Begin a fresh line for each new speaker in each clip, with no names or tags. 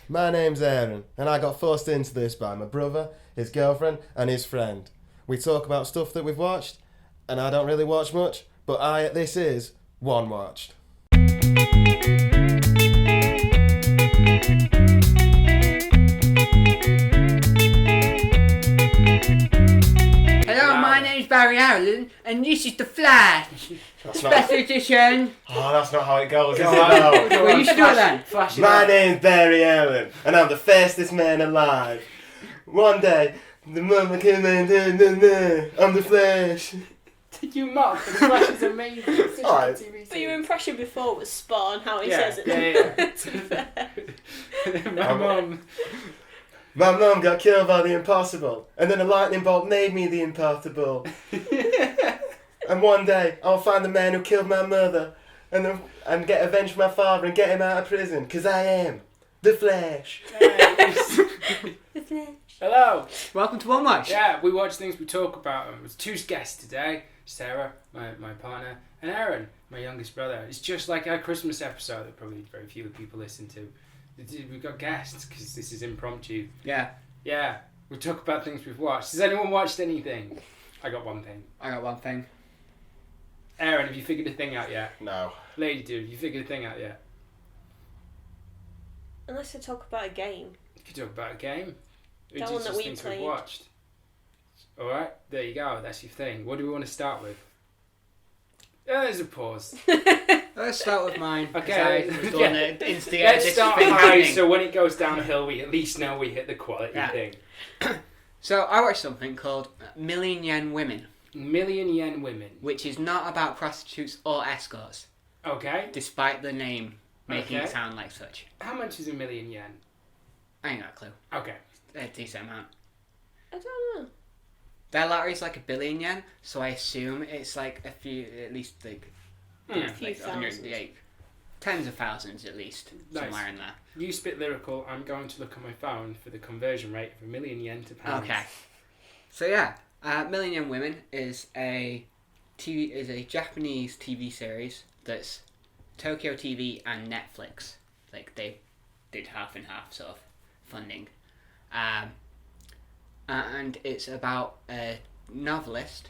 My name's Aaron, and I got forced into this by my brother, his girlfriend, and his friend. We talk about stuff that we've watched, and I don't really watch much, but this is One Watched.
Hello, my name's Barry Allen, and this is The Flash. Special edition.
Oh, that's not how it goes, is it?
Well,
No.
you should do it then.
My name's Barry Allen, and I'm the fastest man alive. One day, the mama came in, I'm the Flash.
Did you mock? The Flash is amazing. It's such a
Alright.
good TV
But your
series.
impression before was spot on how he
Yeah,
says it.
yeah.
To be fair.
My mum.
My mum got killed by the impossible, and then a lightning bolt made me the impossible. And one day, I'll find the man who killed my mother, and get avenged for my father and get him out of prison, 'cause I am the Flash.
Hello.
Welcome to One Watch.
Yeah, we watch things, we talk about them. There's two guests today. Sarah, my partner, and Aaron, my youngest brother. It's just like our Christmas episode that probably very few people listen to. We've got guests because this is impromptu.
Yeah,
Yeah, we talk about things we've watched. Has anyone watched anything? I got one thing.
I got one thing.
Aaron, have you figured a thing out yet?
No.
Lady dude, have you figured a thing out yet?
Unless we talk about a game.
You could talk about a game. Or
That
just
one that we
things
played.
we've watched. Alright, there you go. That's your thing. What do we want to start with? There's a pause.
Let's start with mine. 'cause
Okay.
I was the
Yeah.
one that instigated
Let's
this
start
thing
high,
happening.
so when it goes downhill, we at least know we hit the quality
Yeah.
thing.
So I watched something called Million Yen Women,
Million Yen Women.
which is not about prostitutes or escorts,
Okay.
despite the name making
Okay.
it sound like such.
How much is a million yen?
I ain't got a clue.
Okay.
A decent amount.
I don't know.
Their lottery's like 1 billion yen, so I assume it's like a few, at least like,
Hmm.
Few
like 100,
thousands.
like, tens of thousands at least,
Nice.
somewhere in there.
You spit lyrical. I'm going to look on my phone for the conversion rate of 1,000,000 yen to pounds.
Okay. So yeah, Million Yen Women is a Japanese TV series that's Tokyo TV and Netflix. Like they did half and half sort of funding, and it's about a novelist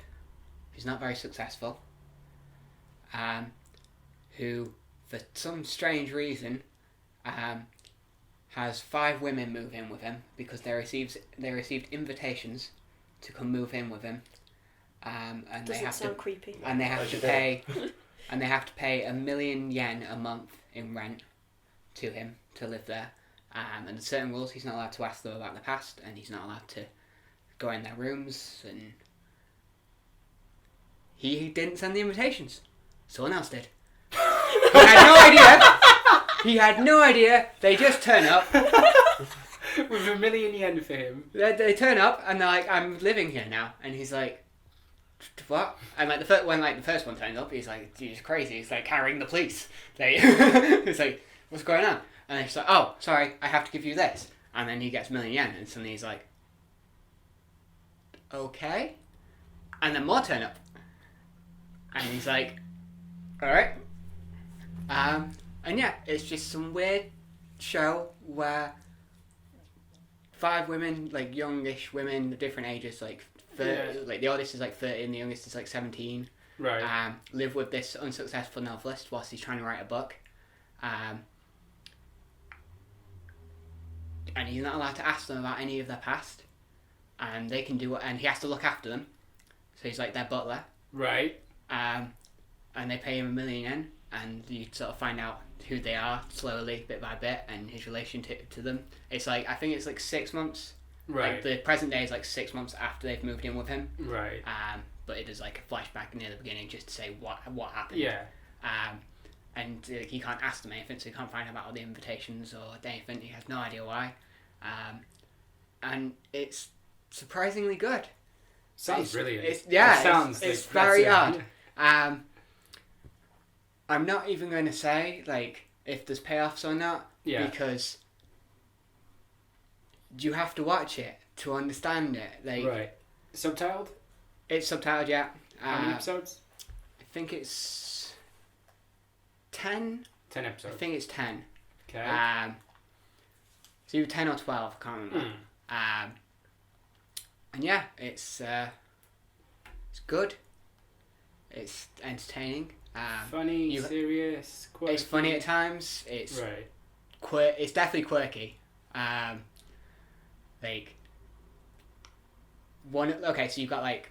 who's not very successful, who for some strange reason has 5 women move in with him because they received invitations to come move in with him, and they
Doesn't
have
sound
to
creepy.
and they have
As
to
you do.
pay and they have to pay 1,000,000 yen a month in rent to him to live there, and there's certain rules. He's not allowed to ask them about the past, and he's not allowed to go in their rooms, and he didn't send the invitations. Someone else did. He had no idea. He had no idea. They just turn up.
With 1,000,000 yen for him.
They turn up and they're like, "I'm living here now," and he's like, "What?" And like when the first one turns up, he's like, "He's crazy." He's like carrying the police. Like, he's like, "What's going on?" And he's like, "Oh, sorry, I have to give you this." And then he gets 1,000,000 yen, and suddenly he's like, "Okay." And then more turn up, and he's like, "All right." And yeah, it's just some weird show where 5 women, like youngish women, different ages, like 30, like the oldest is like 30 and the youngest is like 17.
Right.
Live with this unsuccessful novelist whilst he's trying to write a book. And he's not allowed to ask them about any of their past. And they can do what, and he has to look after them. So he's like their butler.
Right.
And they pay him 1,000,000 yen, and you sort of find out who they are slowly, bit by bit, and his relation to them. It's like, I think it's like 6 months.
Right.
Like the present day is like 6 months after they've moved in with him.
Right.
But it is like a flashback near the beginning just to say what happened.
Yeah.
And he can't ask them anything, so he can't find out about all the invitations or anything. He has no idea why. And it's surprisingly good.
Sounds brilliant.
It's
It sounds
it's
like
very
that's it.
odd. I'm not even going to say like if there's payoffs or not,
Yeah.
because you have to watch it to understand it. Like,
Right. Subtitled?
it's subtitled, yeah.
How many episodes?
I think it's 10.
10
I
episodes.
think it's 10.
Okay.
So either 10 or 12, I can't remember.
Hmm.
And yeah, it's good. It's entertaining.
Funny,
you-
serious, quirky.
It's funny at times. It's
Right.
it's definitely quirky. Like okay, so you've got like,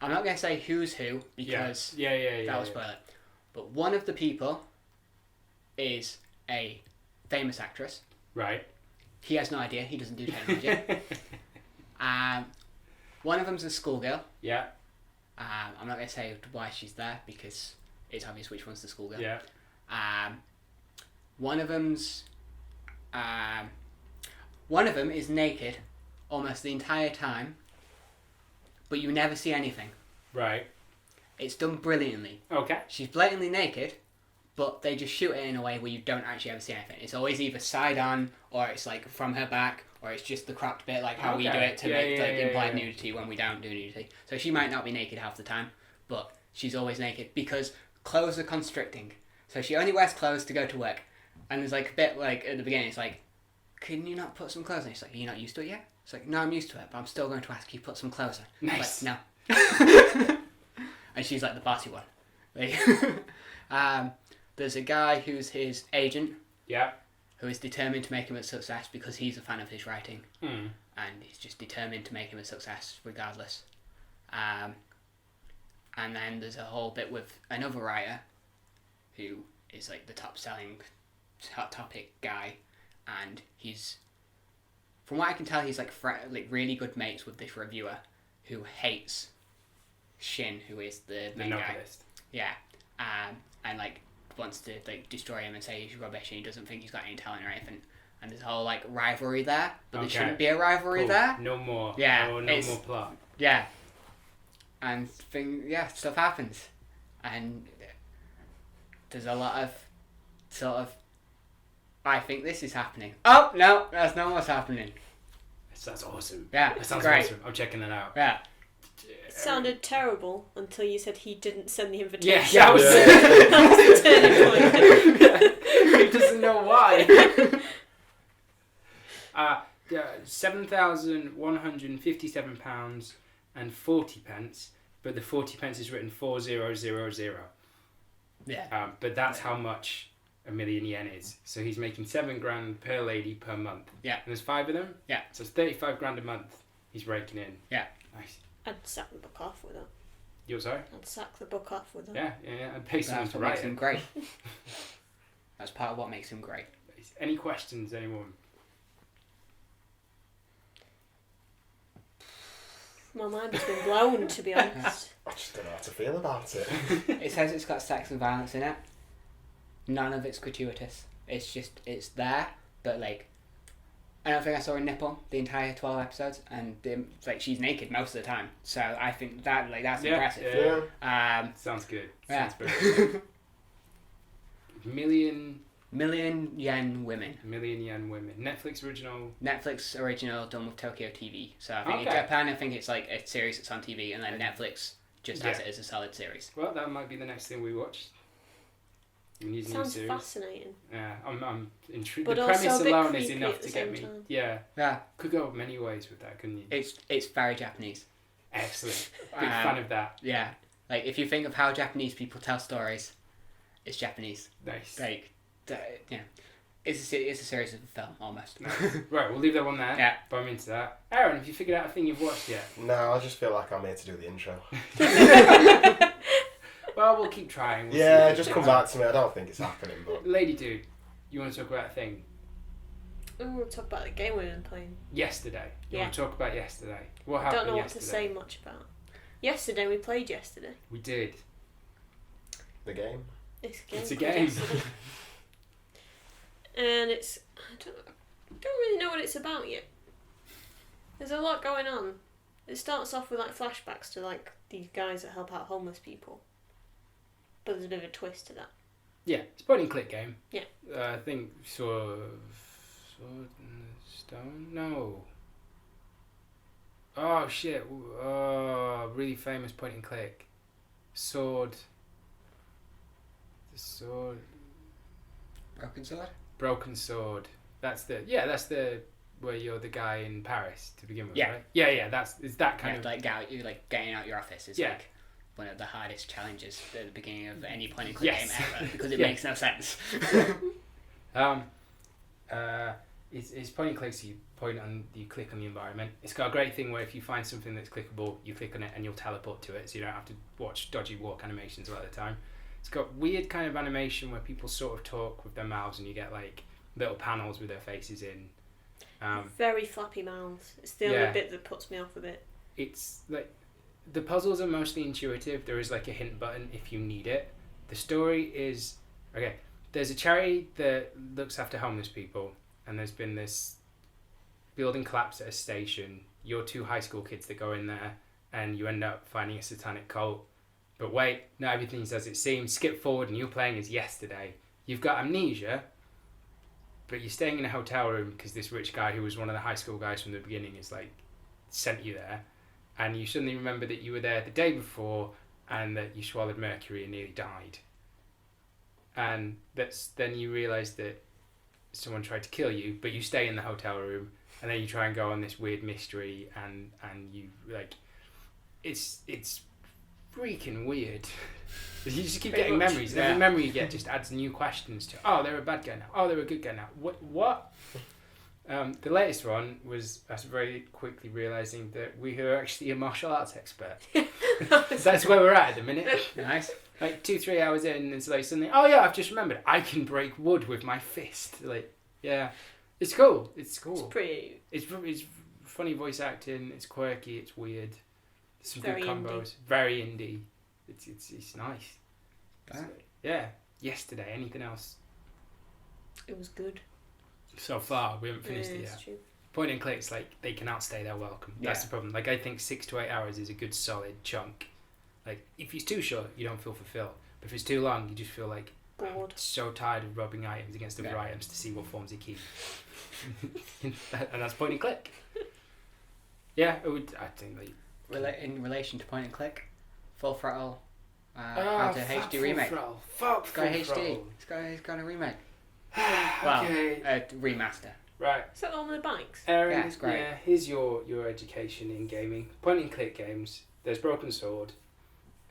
I'm not gonna say who's who because
Yeah.
that will spoil it. But one of the people is a famous actress.
Right.
He has no idea. He doesn't do technology. One of them's a schoolgirl.
Yeah.
I'm not gonna say why she's there because it's obvious which one's the schoolgirl.
Yeah.
One of them is naked almost the entire time, but you never see anything.
Right.
It's done brilliantly.
Okay.
She's blatantly naked, but they just shoot it in a way where you don't actually ever see anything. It's always either side on, or it's like from her back, or it's just the cropped bit, like how we do it to make implied nudity when we don't do nudity. So she might not be naked half the time, but she's always naked because clothes are constricting. So she only wears clothes to go to work. And there's like a bit like at the beginning, it's like, can you not put some clothes on? She's like, are you not used to it yet? It's like, no, I'm used to it, but I'm still going to ask you to put some clothes on.
Nice.
Like, no. And she's like the bossy one. Like, there's a guy who's his agent
Yeah.
who is determined to make him a success because he's a fan of his writing.
Hmm.
And he's just determined to make him a success regardless. And then there's a whole bit with another writer who is like the top selling hot topic guy, and he's, from what I can tell, he's like really good mates with this reviewer who hates Shin, who is the
The
main guy.
novelist.
Yeah. And like wants to like destroy him and say he's rubbish and he doesn't think he's got any talent or anything. And there's a whole like rivalry there, but there
Okay.
shouldn't be a rivalry
Cool.
there.
No more.
Yeah,
No
it's-
more plot.
Yeah. And stuff happens. And there's a lot of sort of, I think this is happening. Oh, no, that's not what's happening.
That's awesome.
Yeah,
That sounds
great.
awesome. I'm checking that out.
Yeah.
It sounded terrible until you said he didn't send the invitation.
Yeah, that was
That was the turning point.
He doesn't know why. £7,157 and 40 pence, but the 40 pence is written 4000.
Yeah.
But that's how much a million yen is. So he's making $7,000 per lady per month.
Yeah.
And there's 5 of them.
Yeah.
So it's $35,000 a month. He's raking in.
Yeah.
Nice.
I'd sack the book off with that.
You're sorry?
I'd sack the book off with that.
Yeah. I'd pay someone
That's
to
what makes
write
him
it.
great. That's part of what makes him great.
Any questions, anyone?
My mind has been blown, to be honest.
I just don't know how to feel about it.
It says it's got sex and violence in it. None of it's gratuitous. It's just, it's there, but like, I don't think I saw a nipple the entire 12 episodes, and like she's naked most of the time. So I think that that's impressive.
Yeah.
Sounds good.
Yeah.
Sounds very good. Million
yen women.
yen women. Netflix original.
Netflix original done with Tokyo TV. So I think in
Okay.
Japan, I think it's like a series that's on TV, and then Netflix just has
Yeah.
it as a solid series.
Well, that might be the next thing we watch. We need a new
Sounds
series.
fascinating.
Yeah, I'm intrigued.
But
The
also
premise
a bit
alone is
creepy
enough
at
to
the
get
same
me.
time.
Yeah,
Yeah,
could go many ways with that, couldn't you?
it's very Japanese.
Excellent. Big fan of that.
Yeah, like if you think of how Japanese people tell stories, it's Japanese.
Nice.
Like, yeah, it's a series of a film almost.
Right, we'll leave that one there.
Yeah.
But I'm into that. Aaron, have you figured out a thing you've watched yet?
No, I just feel like I'm here to do the intro.
Well, we'll keep trying. We'll see
Yeah,
what
just
we
come
can.
back to me. I don't think it's happening, but
Lady Dude, you want to talk about a thing?
We'll talk about the game we've been playing.
Yesterday. You
Yeah.
want to talk about yesterday? What
I
happened
don't know what
yesterday?
to say much about. Yesterday, we played yesterday.
We did.
the game.
It's a game.
It's a
called
game.
Yesterday. And it's... I don't really know what it's about yet. There's a lot going on. It starts off with like flashbacks to like these guys that help out homeless people. But there's a bit of a twist to that.
Yeah, it's a point and click game.
Yeah.
I think Sword in the Stone? No. Oh shit. Oh, really famous point and click. Sword. The Sword.
Broken Sword.
Broken Sword. That's the where you're the guy in Paris to begin with,
Yeah.
right? Yeah. It's that kind
You
of.
have to, like, getting out your office is
Yeah.
like one of the hardest challenges at the beginning of any point and click
Yes.
game ever because it
Yeah.
makes no sense.
It's point and click, so you click on the environment. It's got a great thing where if you find something that's clickable, you click on it and you'll teleport to it, so you don't have to watch dodgy walk animations a lot of the time. It's got weird kind of animation where people sort of talk with their mouths and you get like little panels with their faces in.
Very flappy mouths. It's the
Yeah.
only bit that puts me off a bit.
It's like the puzzles are mostly intuitive. There is like a hint button if you need it. The story is okay. There's a charity that looks after homeless people, and there's been this building collapse at a station. You're two high school kids that go in there, and you end up finding a satanic cult. But wait, not everything's as it seems. Skip forward, and you're playing as yesterday. You've got amnesia, but you're staying in a hotel room because this rich guy who was one of the high school guys from the beginning is like sent you there, and you suddenly remember that you were there the day before and that you swallowed mercury and nearly died. And then you realise that someone tried to kill you, but you stay in the hotel room, and then you try and go on this weird mystery, and you like, it's freaking weird. You just keep
Pretty
getting
much.
memories.
Yeah.
Every memory you get just adds new questions to. Oh, they're a bad guy now. Oh, they're a good guy now. What? The latest one was us very quickly realising that we are actually a martial arts expert. That's where we're at the minute.
Nice.
Like 2-3 hours in, and it's like suddenly, oh yeah, I've just remembered, I can break wood with my fist. Like, yeah, it's cool. It's cool.
It's pretty.
It's funny voice acting. It's quirky. It's weird. There's some
Very
good combos. Very indie. It's nice.
Ah.
Yeah. Yesterday. Anything else?
It was good.
So far, we haven't finished it
It's
yet.
true.
Point and clicks, like they can outstay their welcome. That's
Yeah.
the problem. Like I think 6 to 8 hours is a good solid chunk. Like if it's too short, you don't feel fulfilled. But if it's too long, you just feel like
Bored.
I'm so tired of rubbing items against other
Yeah.
items to see what forms they keep. And that's point and click. Yeah, it would. I think like.
In relation to point and click, Full Throttle, how to HD remake.
Fuck
It's got a
Full
HD.
Throttle.
It's got a remake. Well,
Okay.
a remaster.
Right.
Is that the one with the bikes?
Aaron,
Yeah, it's great.
here's your education in gaming. Point and click games. There's Broken Sword,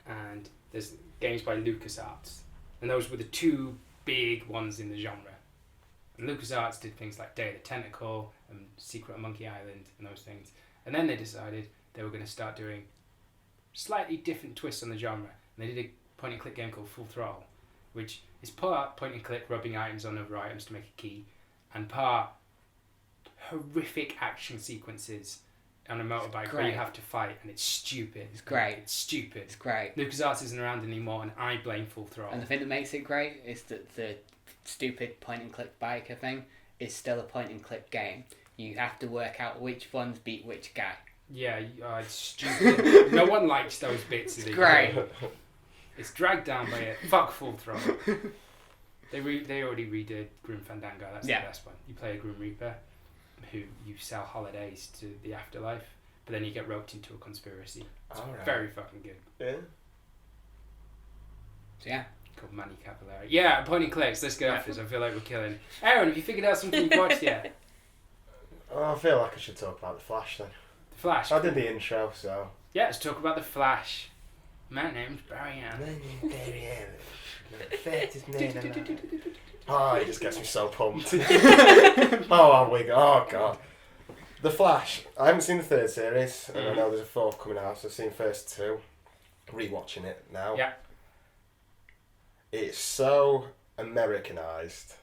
and there's games by LucasArts, and those were the two big ones in the genre. And LucasArts did things like Day of the Tentacle and Secret of Monkey Island and those things. And then they decided they were going to start doing slightly different twists on the genre. And they did a point and click game called Full Throttle, which is part point and click rubbing items on other items to make a key, and part horrific action sequences on a motorbike where you
great.
have to fight, and it's stupid.
It's great.
It's stupid.
It's great.
LucasArts isn't around anymore, and I blame Full Throttle.
And the thing that makes it great is that the stupid point and click biker thing is still a point and click game. You have to work out which ones beat which guy.
Yeah, it's stupid. No one likes those bits of it.
Great.
It's dragged down by it. Fuck Full Throttle. They already redid Grim Fandango. That's
Yeah.
the best one. You play a Grim Reaper who you sell holidays to the afterlife, but then you get roped into a conspiracy. It's
Alright.
very fucking good.
Yeah.
So yeah.
Called Manny Capillary. Yeah, point and clicks. Let's get off this. I feel like we're killing. Aaron, have you figured out something you've watched yet?
Oh, I feel like I should talk about The Flash then.
The Flash.
I did the intro, so.
Yeah, let's talk about The Flash. My name's Barry Allen.
Oh, it just gets me so pumped. Oh god. The Flash. I haven't seen the third series, and I know there's a fourth coming out, so I've seen the first two. Rewatching it now.
Yeah.
It's so Americanized,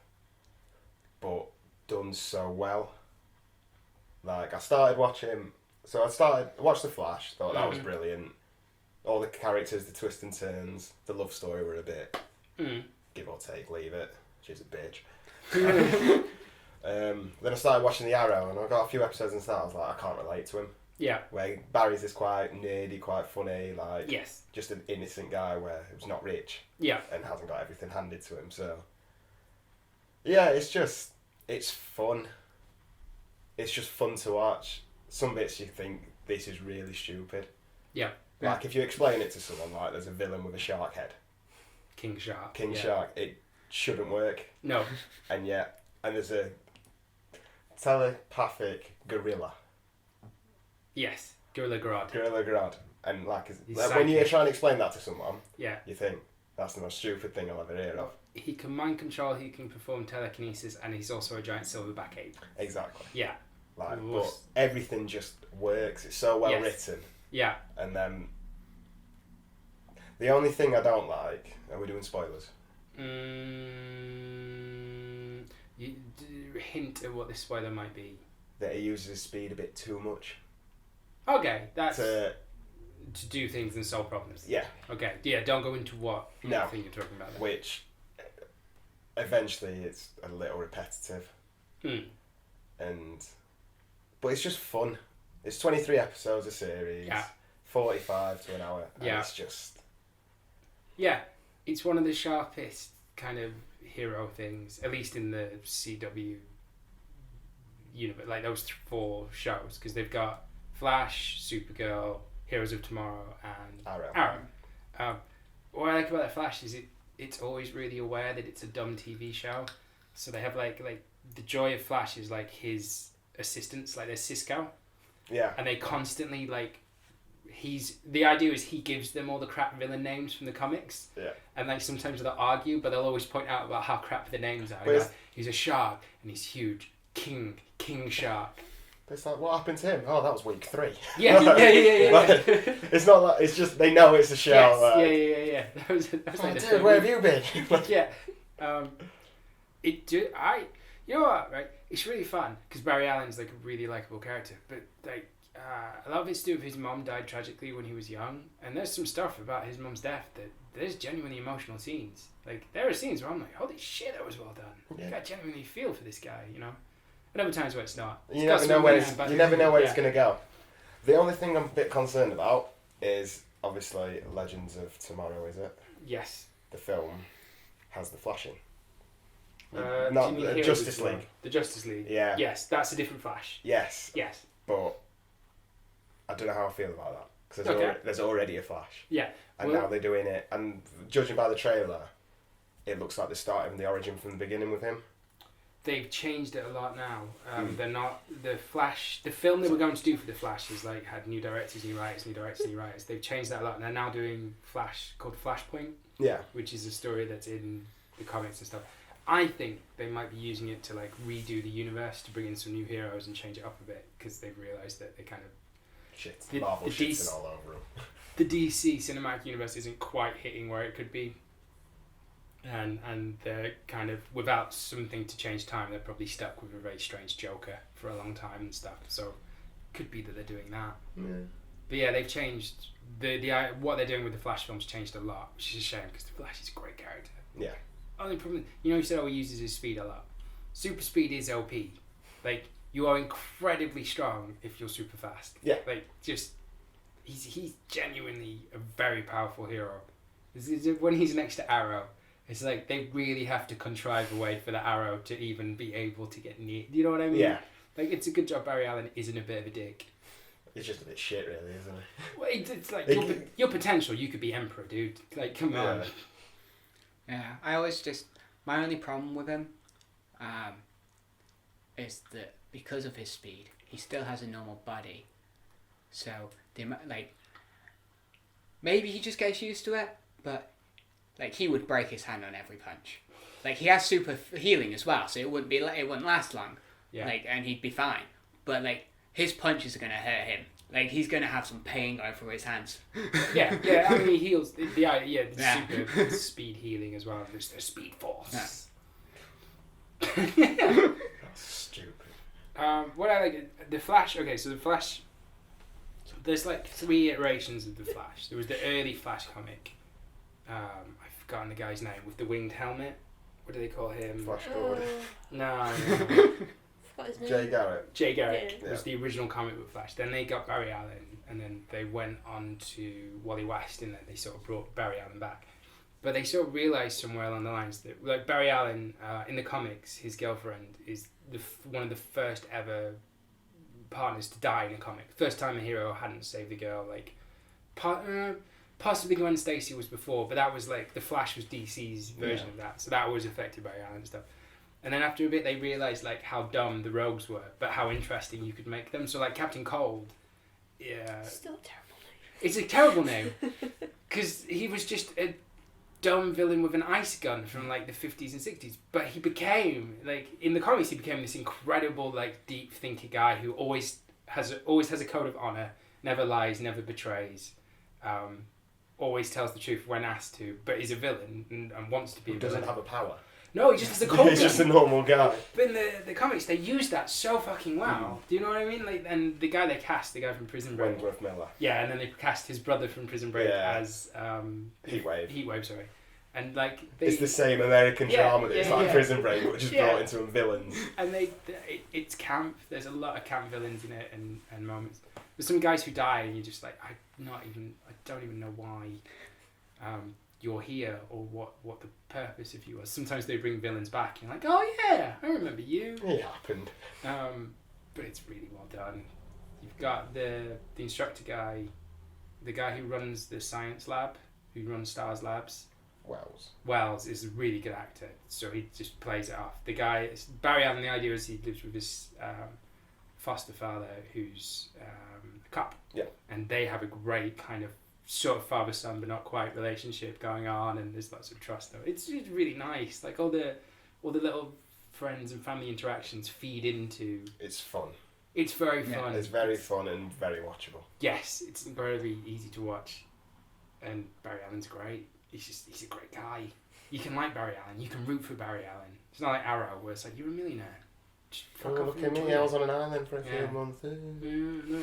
but done so well. Like, I watched The Flash, thought that was brilliant. All the characters, the twists and turns, the love story were a bit give or take, leave it. She's a bitch. Then I started watching The Arrow, and I got a few episodes into that. I was like, I can't relate to him.
Yeah.
Where Barry's this quite nerdy, quite funny, like
Yes.
just an innocent guy where he's not rich
Yeah.
and hasn't got everything handed to him. So yeah, it's fun. It's just fun to watch. Some bits you think this is really stupid.
Yeah.
Like if you explain it to someone, like there's a villain with a shark head,
King Shark.
King
yeah.
Shark, it shouldn't work,
No.
and there's a telepathic gorilla.
Yes, Gorilla Grodd.
Gorilla Grodd. And like,
He's
when you
psychic.
try and explain that to someone,
Yeah.
you think, that's the most stupid thing I'll ever hear of.
He can mind control, he can perform telekinesis, and he's also a giant silverback ape.
Exactly.
Yeah.
Like,
Oof.
but everything just works. It's so well
Yes.
written.
Yeah.
And then the only thing I don't like, are we doing spoilers?
Hint at what this spoiler might be.
That he uses his speed a bit too much.
Okay, that's
To,
to do things and solve problems.
yeah,
Okay, yeah, don't go into what
No.
thing you're talking about. Then.
which eventually it's a little repetitive.
Hmm.
But it's just fun. It's 23 episodes a series.
Yeah.
45 to an hour. And
Yeah.
it's just...
Yeah, it's one of the sharpest kind of hero things, at least in the CW universe, like those 4 shows, because they've got Flash, Supergirl, Heroes of Tomorrow, and
Arrow.
What I like about the Flash is it's always really aware that it's a dumb TV show, so they have like the joy of Flash is like his assistants, like there's Cisco,
Yeah.
and they constantly like the idea is he gives them all the crap villain names from the comics.
Yeah.
And like sometimes they'll argue, but they'll always point out about how crap the names are.
But it's-
Like, he's a shark and he's huge. King Shark.
But it's like, what happened to him? Oh, that was week 3.
Yeah.
Like, it's not like, it's just, they know it's a show.
Yes,
like,
yeah. That was
oh,
like the
dude,
thing.
where have you been?
Yeah. You know what, right? It's really fun because Barry Allen's like a really likable character, but like a lot of it's to do with his mom died tragically when he was young, and there's some stuff about his mom's death that there's genuinely emotional scenes. Like there are scenes where I'm like, holy shit, that was well done.
Yeah.
Like, I genuinely feel for this guy, you know. And other times where it's not.
You
It's got
never know
some
where
really
it's,
bad-
you never know where
yeah.
it's going to go. The only thing I'm a bit concerned about is obviously Legends of Tomorrow, is it?
Yes.
The film has the Flash in.
Do
Not
you mean
the
Heroes
Justice
as well?
League.
The Justice League.
Yeah.
Yes, that's a different Flash.
Yes,
Yes.
but I don't know how I feel about that because
Okay.
there's already a Flash,
Yeah.
and
Well-
now they're doing it. And judging by the trailer, it looks like they're starting the origin from the beginning with him.
They've changed it a lot now.
Hmm.
They're not the Flash. The film they were going to do for the Flash is like had new directors, new writers. They've changed that a lot, and they're now doing Flash called Flashpoint,
Yeah,
which is a story that's in the comics and stuff. I think they might be using it to like redo the universe to bring in some new heroes and change it up a bit because they've realised that they kind of
shit.
The-
Marvel
the
shit's
DC
all over him.
the DC cinematic universe isn't quite hitting where it could be. And they're kind of without something to change time, they're probably stuck with a very strange Joker for a long time and stuff. So could be that they're doing that.
Yeah.
But yeah, they've changed the what they're doing with the Flash films changed a lot, which is a shame because the Flash is a great character.
Yeah.
Only problem, you said he uses his speed a lot. Super speed is OP. Like you are incredibly strong if you're super fast.
Yeah.
Like just he's genuinely a very powerful hero. When he's next to Arrow, it's like they really have to contrive a way for the Arrow to even be able to get near. Do you know what I mean?
Yeah.
Like it's a good job Barry Allen isn't a bit of a dick.
It's just a bit shit, really, isn't it?
Well, it's like
It-
your potential. You could be Emperor, dude. Like come on.
Yeah.
Yeah, I always just my only problem with him, is that because of his speed, he still has a normal body, so maybe he just gets used to it, but like he would break his hand on every punch. Like he has super healing as well, so it wouldn't last long.
Yeah.
Like and he'd be fine, but like his punches are gonna hurt him. Like he's gonna have some pain going through his hands.
yeah. I mean, he heals. The
Yeah.
super speed healing as well. There's the speed force.
That's stupid.
What I like the Flash. Okay, so the Flash. There's like 3 iterations of the Flash. There was the early Flash comic. I've forgotten the guy's name with the winged helmet. What do they call him?
Flash Gordon.
No.
What his name?
Jay Garrett.
Jay Garrick
Yeah.
was the original comic book Flash. Then they got Barry Allen, and then they went on to Wally West, and then they sort of brought Barry Allen back. But they sort of realised somewhere along the lines that, like Barry Allen, in the comics, his girlfriend is one of the first ever partners to die in a comic. First time a hero hadn't saved a girl. Like, possibly Gwen Stacy was before, but that was like the Flash was DC's version of that, so that was affected by Allen and stuff. And then after a bit, they realised like how dumb the rogues were, but how interesting you could make them. So like Captain Cold, yeah,
Still a terrible
it's a terrible name because he was just a dumb villain with an ice gun from like the 50s and 60s. But he became like in the comics, he became this incredible like deep thinker guy who always has a code of honor, never lies, never betrays. Always tells the truth when asked to, but is a villain and wants to be
Who
a villain.
doesn't have a power.
No, he just has a cold
He's
gun.
just a normal guy.
But in the comics, they use that so fucking well. Do you know what I mean? Like, and the guy they cast, the guy from Prison Break.
Wentworth Miller.
Yeah, and then they cast his brother from Prison Break
Yeah.
as
Heatwave.
Heatwave, sorry. And like
It's the same American
Yeah,
drama that it's
yeah,
like
yeah.
Prison Break, but just
Yeah.
brought into villains.
and it's camp. There's a lot of camp villains in it and moments. There's some guys who die and you're just like I don't even know why you're here or what the purpose of you was. Sometimes they bring villains back and you're like, oh yeah, I remember you.
It happened.
But it's really well done. You've got the instructor guy, the guy who runs the science lab, who runs Stars Labs. Wells is a really good actor, so he just plays it off. The guy, Barry Allen, the idea is he lives with his foster father who's a cop.
Yeah.
And they have a great kind of sort of father-son but not quite relationship going on, and there's lots of trust there. It's really nice. Like all the little friends and family interactions feed into.
It's fun.
It's very fun.
It's very fun and very watchable.
Yes, it's incredibly easy to watch, and Barry Allen's great. He's a great guy. You can like Barry Allen. You can root for Barry Allen. It's not like Arrow where it's like you're a millionaire. Just fuck off
Look
and
at me,
enjoy
I
it.
was on an island for a
Yeah.
few months.
No,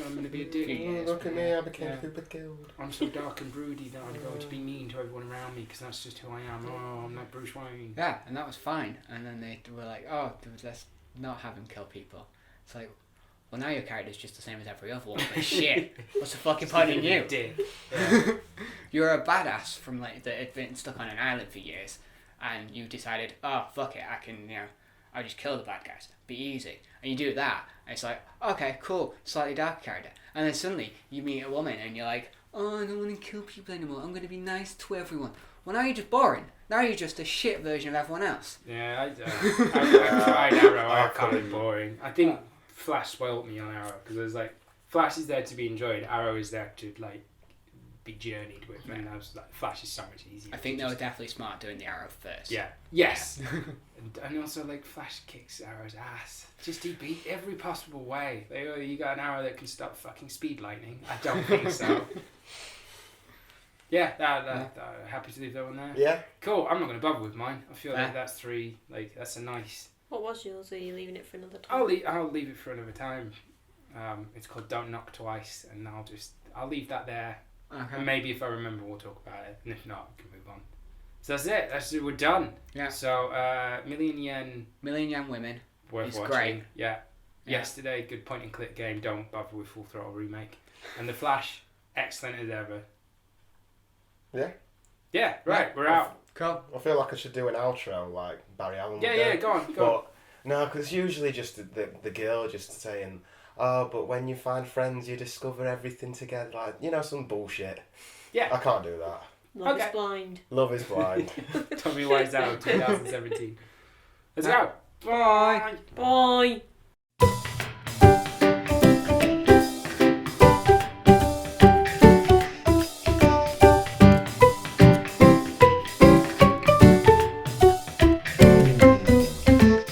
I'm gonna be a dick.
Yes,
Look at me, I became
Yeah.
Cupid Guild.
I'm so dark and broody that I'm going to be mean to everyone around me because that's just who I am. Oh, I'm like Bruce Wayne.
Yeah, and that was fine. And then they were like, oh, let's not have him kill people. It's like, well, now your character's just the same as every other one. But shit, what's the fucking point in you?
Dick. Yeah.
You're a badass from like that had been stuck on an island for years, and you decided, oh fuck it, I'll just kill the bad guys, be easy, and you do that, and it's like, okay, cool, slightly darker character, and then suddenly you meet a woman and you're like, oh, I don't want to kill people anymore, I'm gonna be nice to everyone. Well, now you're just boring. Now you're just a shit version of everyone else.
Yeah, I tried Arrow. I
I
found it
couldn't.
boring. I think Flash spoiled me on Arrow because there's like Flash is there to be enjoyed. Arrow is there to like be journeyed with, and I was like, Flash is so much easier.
I think they
to
were
just-
definitely smart doing the arrow first.
Yeah. Yes. and also like Flash kicks Arrow's ass. Just he beat every possible way. They go, you got an arrow that can stop fucking speed lightning. I don't think so. Yeah, happy to leave that one there.
Yeah.
Cool. I'm not going to bother with mine. I feel
Yeah.
like that's 3. Like that's a nice.
What was yours? Are you leaving it for another time?
I'll leave it for another time. It's called Don't Knock Twice, and I'll leave that there.
Okay.
And maybe if I remember, we'll talk about it, and if not, we can move on. So that's it. We're done.
Yeah.
So Million Yen,
Million Young Women.
worth
It's
watching.
great.
Yeah.
Yeah.
Yesterday, good point and click game. Don't bother with Full Throttle remake. And The Flash, excellent as ever.
Yeah.
Yeah. Right. We're out.
Cool.
I feel like I should do an outro like Barry Allen would
Yeah.
do.
Go on.
But no, because usually just the girl just saying, oh, but when you find friends, you discover everything together. Like, some bullshit.
Yeah.
I can't do that.
Love
Okay.
is blind.
Love is blind.
Tommy Wiseau, 2017. Let's go. Bye.
Bye.